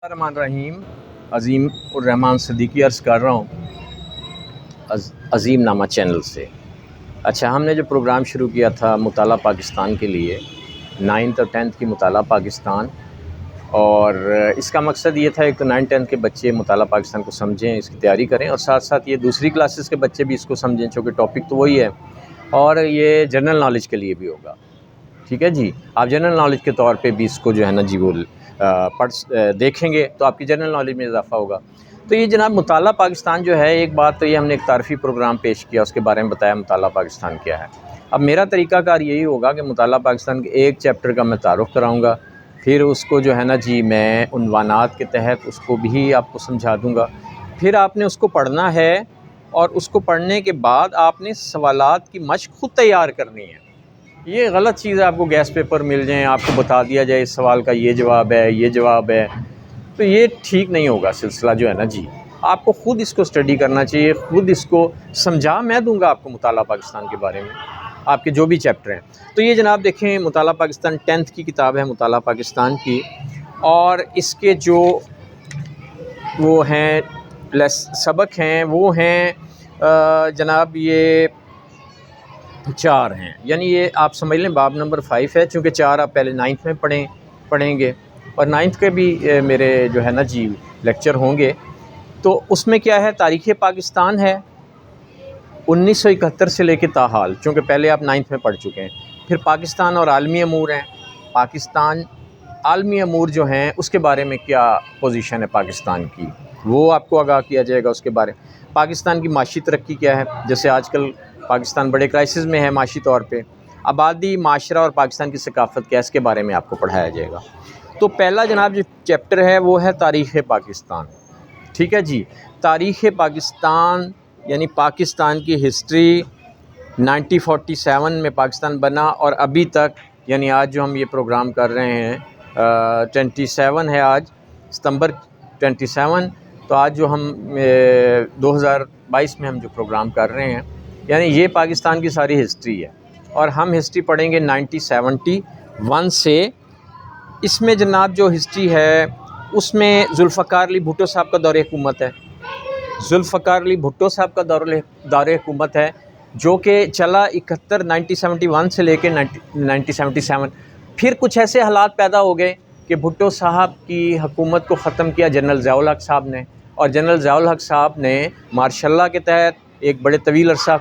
रहमान रहीम। अज़ीम उर रहमान सिद्दीकी अर्ज़ कर रहा हूँ अज़ीम नामा चैनल से। अच्छा, हमने जो प्रोग्राम शुरू किया था मुताला पाकिस्तान के लिए, 9th और 10th की मुताला पाकिस्तान, और इसका मकसद ये था एक तो 9th-10th के बच्चे मुताला पाकिस्तान को समझें, इसकी तैयारी करें, और साथ साथ ये दूसरी क्लासेस के बच्चे भी इसको समझें, चूँकि टॉपिक तो वही है और ये जनरल नॉलेज के लिए भी होगा। ठीक है जी, आप जनरल नॉलेज के तौर पे भी इसको जो है ना जी वो देखेंगे तो आपकी जनरल नॉलेज में इजाफ़ा होगा। तो ये जनाब मुताला पाकिस्तान जो है, एक बात तो ये हमने एक तारीफ़ी प्रोग्राम पेश किया, उसके बारे में बताया मुताला पाकिस्तान क्या है। अब मेरा तरीक़ाकार यही होगा कि मुताला पाकिस्तान के एक चैप्टर का मैं तारुफ़ कराऊँगा, फिर उसको जो है ना जी मैं उन्वानात के तहत उसको भी आपको समझा दूँगा। फिर आपने उसको पढ़ना है और उसको पढ़ने के बाद आपने सवालात की मश्क ख़ुद तैयार करनी है। ये गलत चीज़ है आपको गैस पेपर मिल जाएँ, आपको बता दिया जाए इस सवाल का ये जवाब है, ये जवाब है, तो ये ठीक नहीं होगा सिलसिला जो है ना जी। आपको ख़ुद इसको स्टडी करना चाहिए, ख़ुद इसको समझा मैं दूँगा आपको मुताला पाकिस्तान के बारे में, आपके जो भी चैप्टर हैं। तो ये जनाब देखें, मुताला पाकिस्तान 10th की किताब है मुताला पाकिस्तान की, और इसके जो वो हैं सबक हैं वो हैं जनाब ये 4 हैं, यानी ये आप समझ लें बाब नंबर 5 है, चूँकि 4 आप पहले 9th में पढ़ेंगे और 9th के भी मेरे जो है ना जी लेक्चर होंगे। तो उसमें क्या है, तारीख़ पाकिस्तान है 1971 से लेके ताहाल, चूँकि पहले आप 9th में पढ़ चुके हैं। फिर पाकिस्तान और आलमी अमूर हैं, पाकिस्तान आलमी अमूर जो हैं उसके बारे में क्या पोजीशन है पाकिस्तान की, वो आपको आगाह किया जाएगा उसके बारे में। पाकिस्तान की माशी तरक्की क्या है, जैसे आजकल पाकिस्तान बड़े क्राइसिस में है माशी तौर पे, आबादी, माशरा और पाकिस्तान की सकाफ़त क्या, इसके बारे में आपको पढ़ाया जाएगा। तो पहला जनाब जो चैप्टर है वो है तारीख़ पाकिस्तान। ठीक है जी, तारीख़ पाकिस्तान यानी पाकिस्तान की हिस्ट्री, 1947 में पाकिस्तान बना और अभी तक, यानी आज जो हम ये प्रोग्राम कर रहे हैं 27 है आज, सितंबर 27, तो आज जो हम 2022 में हम जो प्रोग्राम कर रहे हैं, यानी ये पाकिस्तान की सारी हिस्ट्री है। और हम हिस्ट्री पढ़ेंगे 1971 से। इसमें जनाब जो हिस्ट्री है उसमें जुल्फ़िकार अली भुट्टो साहब का दौरे हुकूमत है, जुल्फ़िकार अली भुट्टो साहब का दौरे हुकूमत है, जो कि चला 1971 से लेकर 1977। फिर कुछ ऐसे हालात पैदा हो गए कि भुट्टो साहब की हुकूमत को ख़त्म किया जनरल ज़िया उल हक़ साहब ने, और जनरल ज़िया उल हक़ साहब ने मार्शल लॉ के तहत एक बड़े तवील अरसा